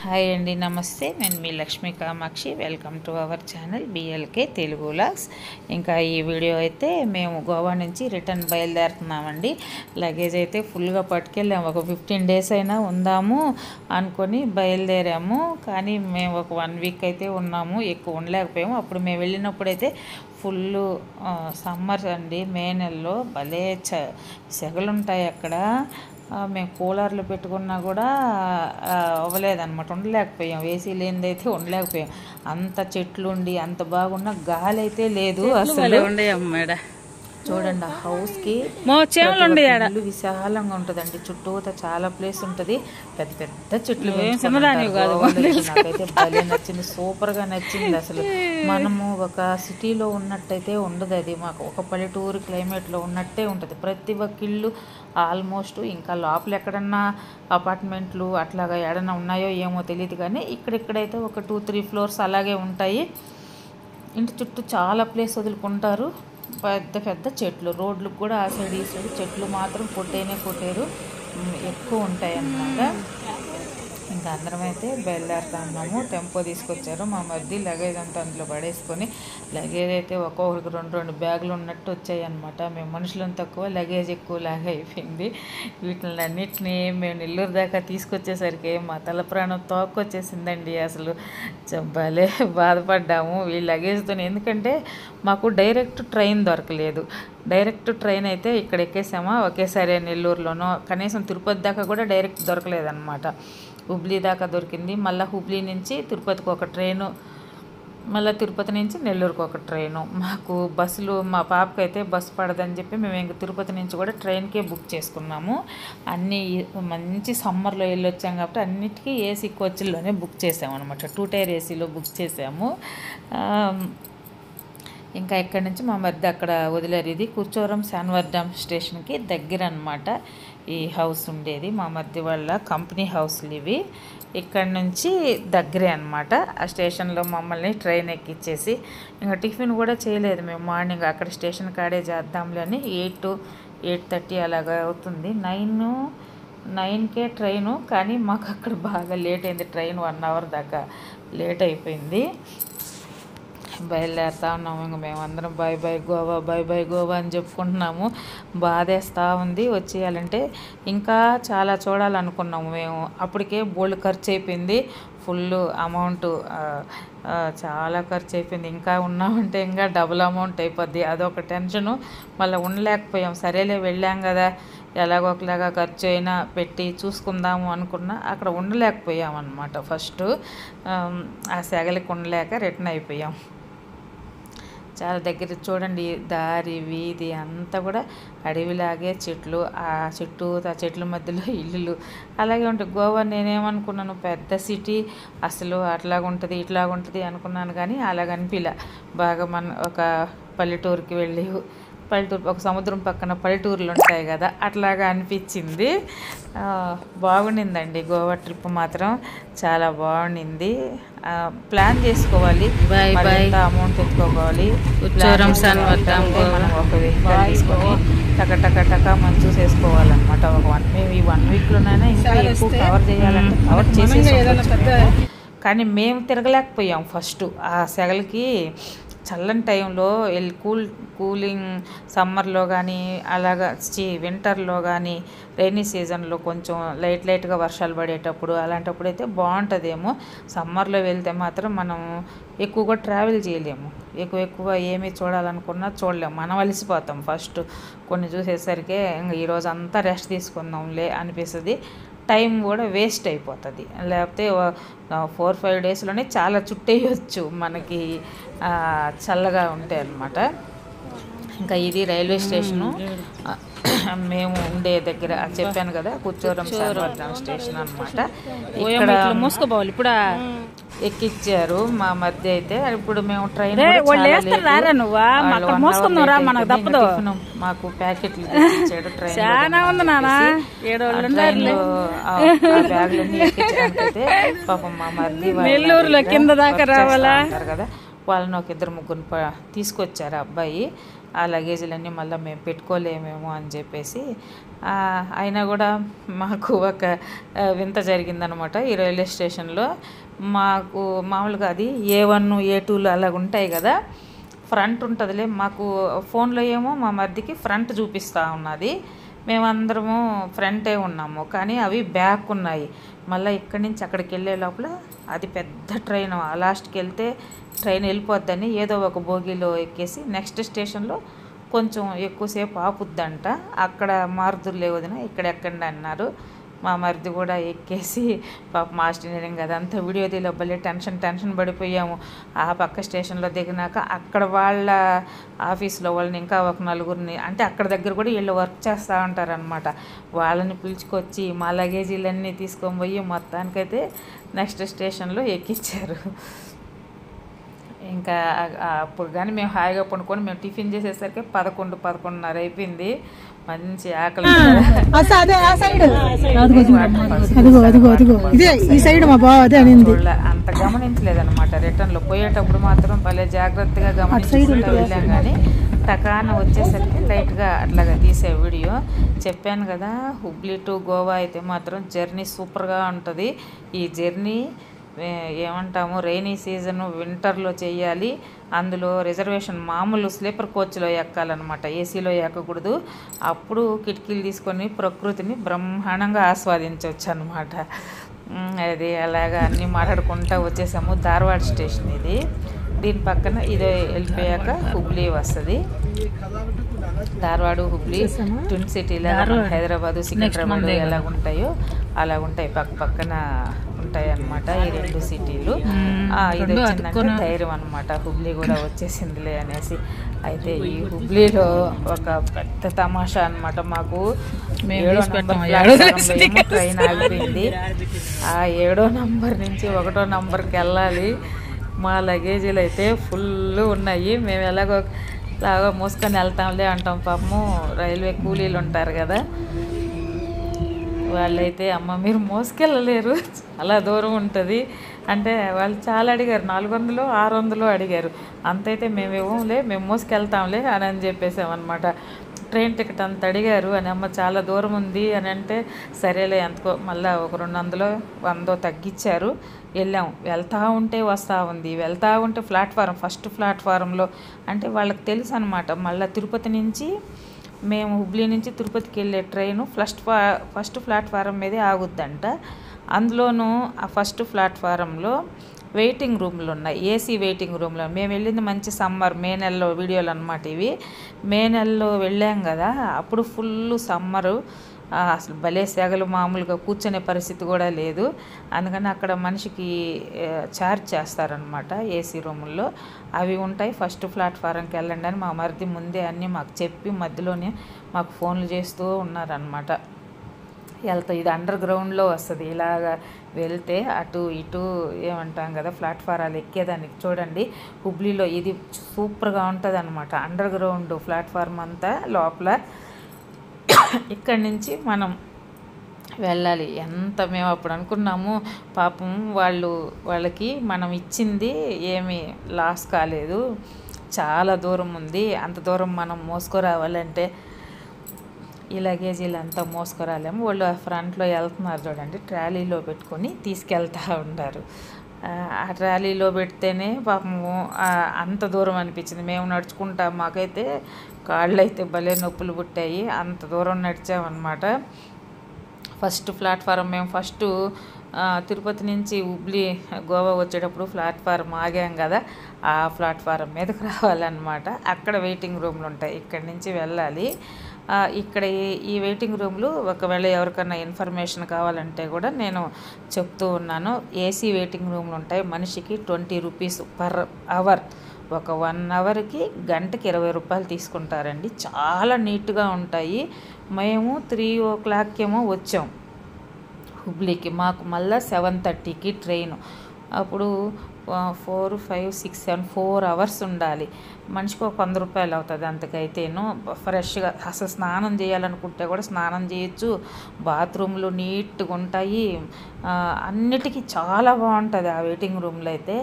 Hi అండి, నమస్తే. నేను మీ Lakshmi Kamakshi. Welcome to our channel BLK Telugu vlogs. ఇంకా ఈ వీడియో అయితే మేము గోవా నుంచి రిటర్న్ బయలుదేరుతున్నామండి. లగేజ్ అయితే ఫుల్గా పట్టుకెళ్ళాము. ఒక 15 days అయినా ఉందాము అనుకొని బయలుదేరాము. కానీ మేము ఒక 1 week అయితే ఉన్నాము, ఎక్కువ ఉండలేకపోయాము. అప్పుడు మేము వెళ్ళినప్పుడు అయితే ఫుల్ సమ్మర్ అండి. మే నెలలో భలే సెగలు ఉంటాయి అక్కడ. మేము కూలర్లు పెట్టుకున్నా కూడా అవ్వలేదన్నమాట, ఉండలేకపోయాం. ఏసీ లేనిదైతే ఉండలేకపోయాం. అంత చెట్లు ఉండి అంత బాగున్న గాలి అయితే లేదు అసలు. చూడండి, ఆ హౌస్కి ఇల్లు విశాలంగా ఉంటుందండి. చుట్టూతా చాలా ప్లేస్ ఉంటుంది, పెద్ద పెద్ద చెట్లు. నాకైతే భలే నచ్చింది, సూపర్గా నచ్చింది అసలు. మనము ఒక సిటీలో ఉన్నట్టయితే ఉండదు అది. మాకు ఒక పల్లెటూరు క్లైమేట్లో ఉన్నట్టే ఉంటుంది. ప్రతి ఒక్క ఇల్లు ఆల్మోస్ట్. ఇంకా లోపల ఎక్కడన్నా అపార్ట్మెంట్లు అట్లాగా ఎడన్నా ఉన్నాయో ఏమో తెలియదు, కానీ ఇక్కడెక్కడైతే ఒక 2-3 floors అలాగే ఉంటాయి. ఇంటి చుట్టూ చాలా ప్లేస్ వదులుకుంటారు. పెద్ద పెద్ద చెట్లు, రోడ్లకు కూడా ఆ సైడ్ ఈ సైడ్ చెట్లు మాత్రం కొట్టేరు, ఎక్కువ ఉంటాయి అన్నమాట. ఇంకా అందరం అయితే బయలుదేరుతా ఉన్నాము. టెంపో తీసుకొచ్చారు మా మధ్య. లగేజ్ అంతా అందులో పడేసుకొని, లగేజ్ అయితే ఒక్కొక్కరికి 2 బ్యాగులు ఉన్నట్టు వచ్చాయి అన్నమాట. మేము మనుషులను తక్కువ, లగేజ్ ఎక్కువ లాగా అయిపోయింది. వీటిని అన్నిటినీ మేము నెల్లూరు దాకా తీసుకొచ్చేసరికి మా తల ప్రాణం తోక్కొచ్చేసిందండి. అసలు భలే బాధపడ్డాము ఈ లగేజ్తో. ఎందుకంటే మాకు డైరెక్ట్ ట్రైన్ దొరకలేదు. డైరెక్ట్ ట్రైన్ అయితే ఇక్కడ ఎక్కేసామా ఒకేసారి నెల్లూరులోనో, కనీసం తిరుపతి దాకా కూడా డైరెక్ట్ దొరకలేదన్నమాట. హుబ్లీ దాకా దొరికింది. మళ్ళీ హుబ్లీ నుంచి తిరుపతికి ఒక ట్రైను, మళ్ళీ తిరుపతి నుంచి నెల్లూరుకి ఒక ట్రైను. మాకు బస్సులు, మా పాపకి అయితే బస్సు పడదని చెప్పి మేము ఇంక తిరుపతి నుంచి కూడా ట్రైన్కే బుక్ చేసుకున్నాము. అన్నీ మంచి సమ్మర్లో వెళ్ళొచ్చాం కాబట్టి అన్నిటికీ ఏసీ కోచ్ల్లోనే బుక్ చేసాము అనమాట. 2 tier ఏసీలో బుక్ చేసాము. ఇంకా ఇక్కడి నుంచి మా మధ్య అక్కడ వదిలేరు. ఇది కూర్చోవరం శాన్వార్ డ్యామ్ స్టేషన్కి దగ్గర అనమాట ఈ హౌస్ ఉండేది. మా మధ్య వాళ్ళ కంపెనీ హౌస్లు ఇవి. ఇక్కడ నుంచి దగ్గరే అనమాట. ఆ స్టేషన్లో మమ్మల్ని ట్రైన్ ఎక్కిచ్చేసి, ఇంకా టిఫిన్ కూడా చేయలేదు మేము. మార్నింగ్ అక్కడ స్టేషన్ కాడే చేద్దాంలే అని 8-8:30 అలాగా అవుతుంది. 9కే ట్రైను. కానీ మాకు అక్కడ బాగా లేట్ అయింది. ట్రైన్ 1 hour దాకా లేట్ అయిపోయింది. బయలుదేరుతా ఉన్నాము. ఇంక మేమందరం by by Goa, by by Goa అని చెప్పుకుంటున్నాము. బాధేస్తూ ఉంది. వచ్చేయాలంటే ఇంకా చాలా చూడాలనుకున్నాము మేము. అప్పటికే బోల్డ్ ఖర్చు అయిపోయింది, ఫుల్ అమౌంట్, చాలా ఖర్చు అయిపోయింది. ఇంకా ఉన్నామంటే ఇంకా డబుల్ అమౌంట్ అయిపోద్ది, అదొక టెన్షను. మళ్ళీ ఉండలేకపోయాం. సరేలే వెళ్ళాం కదా, ఎలాగో ఒకలాగా ఖర్చు అయినా పెట్టి చూసుకుందాము అనుకున్నా అక్కడ ఉండలేకపోయాం అన్నమాట. ఫస్ట్ ఆ సెగలికి ఉండలేక రిటర్న్ అయిపోయాం. చాలా దగ్గర చూడండి, దారి వీధి అంతా కూడా అడవిలాగే చెట్లు, ఆ చెట్ల మధ్యలో ఇల్లులు అలాగే ఉంటాయి. గోవా నేనేమనుకున్నాను, పెద్ద సిటీ అసలు అట్లాగుంటుంది ఇట్లాగుంటుంది అనుకున్నాను, కానీ అలాగనిపిలా. బాగా ఒక పల్లెటూరుకి వెళ్ళి, ఒక సముద్రం పక్కన పల్లెటూరులు ఉంటాయి కదా, అట్లాగా అనిపించింది. బాగుండిందండి గోవా ట్రిప్ మాత్రం, చాలా బాగుండింది. ప్లాన్ చేసుకోవాలి, ఎంత అమౌంట్ ఎత్తుకోవాలి. మనం ఒక వెహికల్ తీసుకొని టక మనం చూసేసుకోవాలన్నమాట. మేము ఈ 1 weekలోనైనా ఇంకా ఎక్కువ కవర్ చేయాలంటే కవర్ చేసేసుకోవచ్చు. కానీ మేము తిరగలేకపోయాం ఫస్ట్. ఆ సెగలకి చల్లని టైంలో కూలింగ్ సమ్మర్లో కానీ, అలాగా వింటర్లో కానీ, రైనీ సీజన్లో కొంచెం లైట్గా వర్షాలు పడేటప్పుడు, అలాంటప్పుడు అయితే బాగుంటుందేమో. సమ్మర్లో వెళ్తే మాత్రం మనం ఎక్కువగా ట్రావెల్ చేయలేము. ఎక్కువ ఏమీ చూడాలనుకున్నా చూడలేము, మనం అలసిపోతాం. ఫస్ట్ కొన్ని చూసేసరికి ఇంకా ఈరోజు అంతా రెస్ట్ తీసుకుందాంలే అనిపిస్తుంది. టైం కూడా వేస్ట్ అయిపోతుంది. లేకపోతే 4-5 daysలోనే చాలా చుట్టేయచ్చు మనకి, చల్లగా ఉంటాయి అన్నమాట. ఇంకా ఇది రైల్వే స్టేషను. మేము ఉండే దగ్గర చెప్పాను కదా, కూర్చోవరం శాన్వార్ డ్యామ్ స్టేషన్ అనమాట. ఇక్కడ మోసుకోవాలి ఇప్పుడు ఎక్కిచ్చారు మా మధ్య అయితే. ఇప్పుడు మేము ట్రైన్ మాకు ప్యాకెట్లు ఇచ్చాడు ట్రైన్. బ్యాగులన్నీ ఎక్కించడానికైతే పాపం మా మధ్య నెల్లూరులో కింద దాకా రావాలా కదా, వాళ్ళని ఒక 2-3 తీసుకొచ్చారు అబ్బాయి. ఆ లగేజీలన్నీ మళ్ళీ మేము పెట్టుకోలేమేమో అని చెప్పేసి అయినా కూడా మాకు ఒక వింత జరిగిందనమాట ఈ రైల్వే స్టేషన్లో. మాకు మామూలుగా అది A1 A2లు అలాగ ఉంటాయి కదా, ఫ్రంట్ ఉంటుందిలే. మాకు ఫోన్లో ఏమో మా మరిదికి ఫ్రంట్ చూపిస్తూ ఉన్నది, మేమందరము ఫ్రంటే ఉన్నాము, కానీ అవి బ్యాక్ ఉన్నాయి. మళ్ళీ ఇక్కడి నుంచి అక్కడికి వెళ్ళే లోపల అది పెద్ద ట్రైన్, ఆ లాస్ట్కి వెళ్తే ట్రైన్ వెళ్ళిపోద్దని ఏదో ఒక బోగీలో ఎక్కేసి నెక్స్ట్ స్టేషన్లో కొంచెం ఎక్కువసేపు ఆపుద్దంట. అక్కడ మారుదురు లేవదిన ఇక్కడ ఎక్కండి అన్నారు. మా మరిది కూడా ఎక్కేసి పాప మాస్టర్ ఇంజనీరింగ్ అదంతా వీడియో తీలో భలే టెన్షన్ పడిపోయాము. ఆ పక్క స్టేషన్లో దిగినాక అక్కడ వాళ్ళ ఆఫీస్లో వాళ్ళని ఇంకా ఒక నలుగురిని, అంటే అక్కడ దగ్గర కూడా వీళ్ళు వర్క్ చేస్తూ ఉంటారనమాట, వాళ్ళని పిలుచుకొచ్చి మా లగేజీలన్నీ తీసుకొని పోయి మొత్తానికైతే నెక్స్ట్ స్టేషన్లో ఎక్కించారు. ఇంకా అప్పుడు కానీ మేము హాయిగా పండుకొని మేము టిఫిన్ చేసేసరికి 11-11:30 అయిపోయింది. మంచి ఆకలి. అంత గమనించలేదన్నమాట. రిటర్న్లో పోయేటప్పుడు మాత్రం భలే జాగ్రత్తగా గమనించుకుంటూ వెళ్ళాం, కానీ టకాన వచ్చేసరికి లైట్గా అట్లాగా తీసే వీడియో. చెప్పాను కదా, హుబ్లీ టు గోవా అయితే మాత్రం జర్నీ సూపర్గా ఉంటుంది. ఈ జర్నీ ఏమంటాము, రైనీ సీజను వింటర్లో చేయాలి. అందులో రిజర్వేషన్ మామూలు స్లీపర్ కోచ్లో ఎక్కాలన్నమాట, ఏసీలో ఎక్కకూడదు. అప్పుడు కిటికీలు తీసుకొని ప్రకృతిని బ్రహ్మాండంగా ఆస్వాదించవచ్చు అనమాట. అది అలాగా అన్నీ మాట్లాడుకుంటూ వచ్చేసాము. ధార్వాడ్ స్టేషన్ ఇది. దీని పక్కన ఇదే వెళ్ళిపోయాక హుబ్లీ వస్తుంది. ధార్వాడు హుబ్లీ ట్విన్ సిటీలా హైదరాబాదు సికింద్రాబాద్ ఎలా ఉంటాయో అలా ఉంటాయి, పక్కన ఉంటాయి అన్నమాట ఈ రెండు సిటీలు. ఇది వచ్చిందంటే ధైర్యం అనమాట, హుబ్లీ కూడా వచ్చేసిందిలే అనేసి. అయితే ఈ హుబ్లీలో ఒక పెద్ద తమాషా అనమాట. మాకు 7వ నంబర్ ట్రైన్ ఆగిపోయింది. ఆ 7వ నంబర్ నుంచి 1వ నంబర్కి వెళ్ళాలి. మా లగేజీలు అయితే ఫుల్ ఉన్నాయి. మేము ఎలాగో మోసుకొని వెళ్తాంలే అంటాం. పాపము రైల్వే కూలీలు ఉంటారు కదా, వాళ్ళైతే అమ్మ మీరు మోసుకెళ్ళలేరు, చాలా దూరం ఉంటుంది అంటే వాళ్ళు చాలా అడిగారు, 400-600 అడిగారు. అంతైతే మేము ఇవ్వంలే, మేము మోసుకెళ్తాంలే అని చెప్పేసామన్నమాట. ట్రైన్ టికెట్ అంత అడిగారు అని, అమ్మ చాలా దూరం ఉంది అని అంటే సరేలే ఎంతకో మళ్ళీ ఒక 200-100 తగ్గించారు. వెళ్ళాము. వెళ్తూ ఉంటే వస్తూ ఉంది, వెళ్తూ ఉంటే ఫస్ట్ ప్లాట్ఫారంలో అంటే వాళ్ళకి తెలుసు అనమాట. మళ్ళీ తిరుపతి నుంచి మేము హుబ్లీ నుంచి తిరుపతికి వెళ్ళే ట్రైను ఫస్ట్ ప్లాట్ఫారం మీదే ఆగుద్దంట. అందులోనూ ఆ ఫస్ట్ ప్లాట్ఫారంలో వెయిటింగ్ రూమ్లు ఉన్నాయి, ఏసీ వెయిటింగ్ రూమ్లో. మేము వెళ్ళింది మంచి సమ్మర్, మే నెలలో వీడియోలు అనమాట ఇవి. మే నెలలో వెళ్ళాం కదా, అప్పుడు ఫుల్ సమ్మరు, అసలు భలే సెగలు, మామూలుగా కూర్చునే పరిస్థితి కూడా లేదు. అందుకని అక్కడ మనిషికి ఛార్జ్ చేస్తారనమాట ఏసీ రూముల్లో, అవి ఉంటాయి. ఫస్ట్ ప్లాట్ఫారంకి వెళ్ళండి అని మా మరిది ముందే అన్నీ మాకు చెప్పి మధ్యలోనే మాకు ఫోన్లు చేస్తూ ఉన్నారనమాట. ఇది అండర్ గ్రౌండ్లో వస్తుంది. ఇలాగా వెళ్తే అటు ఇటు ఏమంటాం కదా ప్లాట్ఫారాలు ఎక్కేదానికి చూడండి. హుబ్లీలో ఇది సూపర్గా ఉంటుంది అనమాట, అండర్ గ్రౌండ్ ప్లాట్ఫారం అంతా లోపల. ఇక్కడి నుంచి మనం వెళ్ళాలి. ఎంత మేము అప్పుడు అనుకున్నాము, పాపం వాళ్ళకి మనం ఇచ్చింది ఏమీ లాస్ కాలేదు, చాలా దూరం ఉంది, అంత దూరం మనం మోసుకురావాలంటే ఈ లగేజీలు అంతా మోసుకురాలేము. వాళ్ళు ఫ్రంట్లో వెళ్తున్నారు చూడండి, ట్రాలీలో పెట్టుకొని తీసుకెళ్తూ ఉంటారు. ఆ ట్రాలీలో పెడితేనే పాపము అంత దూరం అనిపించింది. మేము నడుచుకుంటా, మాకైతే కాళ్ళు అయితే భలే నొప్పులు పుట్టాయి, అంత దూరం నడిచామన్నమాట. ఫస్ట్ ప్లాట్ఫారం మేము తిరుపతి నుంచి హుబ్లీ గోవా వచ్చేటప్పుడు ప్లాట్ఫారం ఆగాం కదా, ఆ ప్లాట్ఫారం మీదకి రావాలన్నమాట. అక్కడ వెయిటింగ్ రూమ్లు ఉంటాయి, ఇక్కడి నుంచి వెళ్ళాలి. ఇక్కడ ఈ వెయిటింగ్ రూమ్లు ఒకవేళ ఎవరికన్నా ఇన్ఫర్మేషన్ కావాలంటే కూడా నేను చెప్తూ ఉన్నాను. ఏసీ వెయిటింగ్ రూమ్లు ఉంటాయి, మనిషికి 20 రూపీస్ పర్ అవర్. ఒక 1 అవర్కి గంటకి 20 రూపాయలు తీసుకుంటారండి. చాలా నీట్గా ఉంటాయి. మేము 3 o'clock ఏమో వచ్చాం హుబ్లీకి, మాకు మళ్ళీ 7:30కి ట్రైను. అప్పుడు 4, 5, 6, 7 4 అవర్స్ ఉండాలి. మనిషికి ఒక 100 రూపాయలు అవుతుంది అంతకైతేను. ఫ్రెష్గా అసలు స్నానం చేయాలనుకుంటే కూడా స్నానం చేయొచ్చు, బాత్రూమ్లు నీట్గా ఉంటాయి, అన్నిటికీ చాలా బాగుంటుంది ఆ వెయిటింగ్ రూమ్లో అయితే.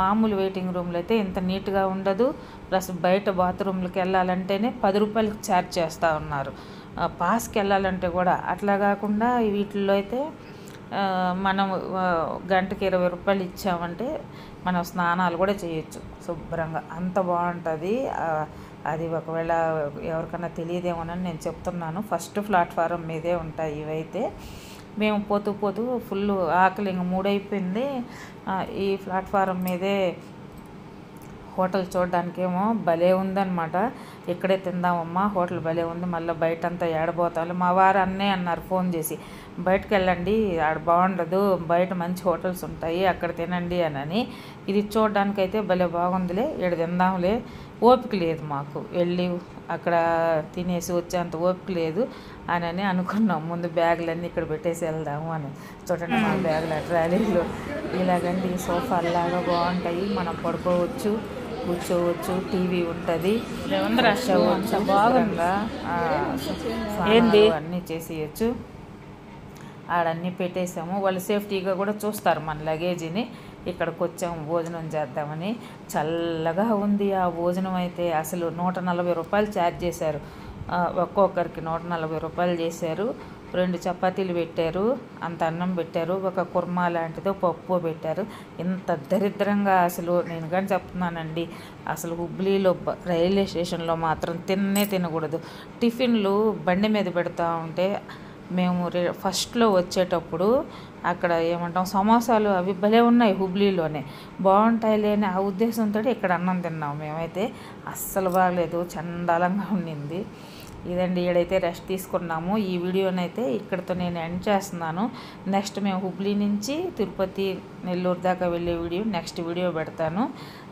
మామూలు వెయిటింగ్ రూమ్లో అయితే ఇంత నీట్గా ఉండదు. ప్లస్ బయట బాత్రూమ్లకు వెళ్ళాలంటేనే 10 రూపాయలకి ఛార్జ్ చేస్తూ ఉన్నారు. పాస్కి వెళ్ళాలంటే కూడా. అట్లా కాకుండా వీటిల్లో అయితే మనం గంటకి 20 రూపాయలు ఇచ్చామంటే మనం స్నానాలు కూడా చేయొచ్చు శుభ్రంగా, అంత బాగుంటుంది. అది ఒకవేళ ఎవరికైనా తెలియదేమోనని నేను చెప్తున్నాను. ఫస్ట్ ప్లాట్ఫారం మీదే ఉంటాయి ఇవైతే. మేము పోతూ ఫుల్ ఆకలి ఇంక 3 అయిపోయింది. ఈ ప్లాట్ఫారం మీదే హోటల్ చూడడానికేమో భలే ఉందన్నమాట. ఇక్కడే తిందామమ్మా, హోటల్ భలే ఉంది, మళ్ళీ బయటంతా ఏడబోతాను. మా వారు అన్నే అన్నారు ఫోన్ చేసి, బయటకు వెళ్ళండి, ఆడ బాగుండదు, బయట మంచి హోటల్స్ ఉంటాయి, అక్కడ తినండి అని. ఇది చూడడానికైతే భలే బాగుందిలే, ఇక్కడ తిందాంలే, ఓపిక లేదు మాకు, వెళ్ళి అక్కడ తినేసి వచ్చేంత ఓపిక లేదు అని అనుకున్నాం. ముందు బ్యాగులన్నీ ఇక్కడ పెట్టేసి వెళ్దాము అని. చూడండి మా బ్యాగుల ట్రాలీలో ఇలాగండి సోఫాల్లాగా బాగుంటాయి, మనం పడుకోవచ్చు, కూర్చోవచ్చు, టీవీ ఉంటుంది, బాగుందా ఏంది అన్నీ చేసేయచ్చు. ఆడన్నీ పెట్టేసాము, వాళ్ళు సేఫ్టీగా కూడా చూస్తారు మన లగేజీని. ఇక్కడికి వచ్చాము భోజనం చేద్దామని. చల్లగా ఉంది ఆ భోజనం అయితే. అసలు 140 రూపాయలు ఛార్జ్ చేశారు, ఒక్కొక్కరికి 140 రూపాయలు చేశారు. 2 చపాతీలు పెట్టారు, అంత అన్నం పెట్టారు, ఒక కుర్మా లాంటిదో పప్పు పెట్టారు. ఇంత దరిద్రంగా అసలు నేను కానీ చెప్తున్నానండి, అసలు హుబ్లీలో రైల్వే స్టేషన్లో మాత్రం తినకూడదు. టిఫిన్లు బండి మీద పెడతా ఉంటే మేము ఫస్ట్లో వచ్చేటప్పుడు అక్కడ ఏమంటాం సమోసాలు అవి భలే ఉన్నాయి, హుబ్లీలోనే బాగుంటాయి లేని ఆ ఉద్దేశంతో ఇక్కడ అన్నం తిన్నాం. మేమైతే అస్సలు బాగలేదు, చండాలంగా ఉండింది. ఇదండి, ఈడైతే రెస్ట్ తీసుకున్నాము. ఈ వీడియోనైతే ఇక్కడితో నేను ఎండ్ చేస్తున్నాను. నెక్స్ట్ మేము హుబ్లీ నుంచి తిరుపతి, నెల్లూరు దాకా వెళ్ళే వీడియో నెక్స్ట్ వీడియో పెడతాను.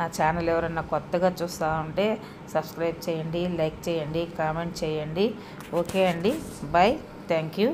నా ఛానల్ ఎవరన్నా కొత్తగా చూస్తూ ఉంటే సబ్స్క్రైబ్ చేయండి, లైక్ చేయండి, కామెంట్ చేయండి. ఓకే అండి, బాయ్, థ్యాంక్ యూ.